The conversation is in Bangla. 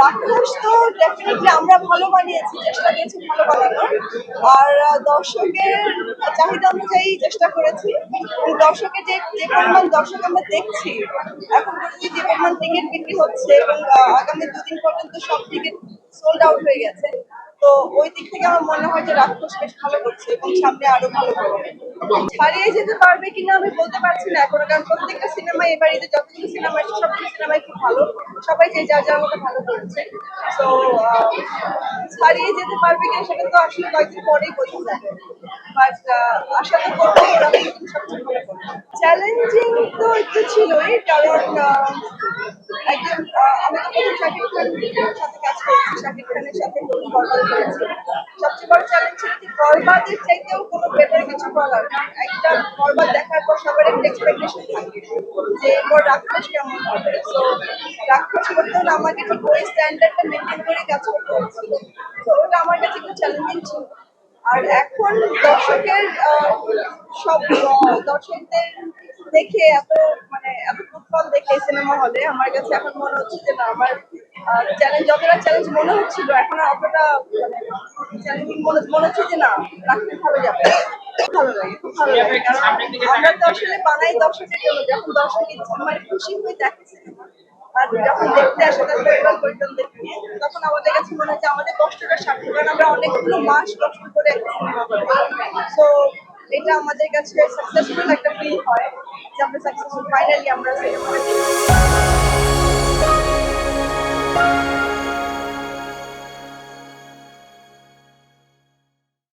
রাক্ষস তো ডেফিনেটলি আমরা ভালো বানিয়েছি, চেষ্টা করেছি ভালো বানানোর। আর দর্শকের চাহিদা অনুযায়ী চেষ্টা করেছি। দর্শকের যে পরিমাণ দর্শক আমরা দেখছি এখন পর্যন্ত, যে পরিমাণ টিকিট বিক্রি হচ্ছে এবং আগামী দুদিন পর্যন্ত সব টিকিট সোল্ড আউট হয়ে গেছে, তো ওই দিক থেকে আমার মনে হয় যে রাক্ষস বেশ ভালো করছে এবং সামনে আরো ভালো করবে। ছাড়িয়ে যেতে পারবে কিনা আমি বলতে পারছি না এখন, কারণ প্রত্যেকটা সিনেমা এবার ঈদে যতগুলো সিনেমা এসেছে সবগুলো সিনেমাই খুব ভালো, সবাই যে যার যার মতো ভালো করেছে। তো ছাড়িয়ে যেতে পারবে কিনা সেটা তো আসলে কয়েকদিন পরেই বোঝা যাবে, বাট আশা তো করবো ওরা সবচেয়ে ভালো করবে। চ্যালেঞ্জিং তো একটু ছিলই, কারণ একজন আমি তো প্রথম শাকিব খানের সাথে কাজ করেছি, শাকিব খানের সাথে প্রথম বরবাদ করেছি। সবচেয়ে বড় চ্যালেঞ্জ ছিল যে বরবাদের চাইতেও কোনো বেটার কিছু করার। একটা বরবাদ দেখার পর সবার একটা এক্সপেকটেশন থাকে যে এরপর রাক্ষস কেমন হবে, তো রাক্ষস করতে হলে আমাকে ঠিক ওই স্ট্যান্ডার্ডটা মেনটেন করে কাজ করতে হচ্ছিল। তো ওটা আমার কাছে একটু চ্যালেঞ্জিং ছিল। আর এখন দর্শকের সব দর্শকদের দেখে এত ফুটবল দেখে সিনেমা হলে আমার কাছে এখন মনে হচ্ছে যে না, আমার যতটা চ্যালেঞ্জ মনে হচ্ছিল এখন আর অতটা চ্যালেঞ্জিং মনে হচ্ছে যে না, রাখতে ভালো যাবে। ভালো লাগে, খুব ভালো লাগে, কারণ আমরা তো আসলে বানাই দর্শকের জন্য। যখন দর্শক খুশি হয়ে দেখে সিনেমা আর যখন দেখতে আসে তার পরিবার পরিজনদেরকে নিয়ে, তখন আমাদের কাছে মনে হয় যে আমাদের কষ্টটা সার্থক, কারণ আমরা অনেকগুলো মাস কষ্ট করে একটা সিনেমা করি। তো এটা আমাদের কাছে সাকসেসফুল একটা ফিল হয় যে আমরা সাকসেসফুল, ফাইনালি আমরা সিনেমাটা দেখি।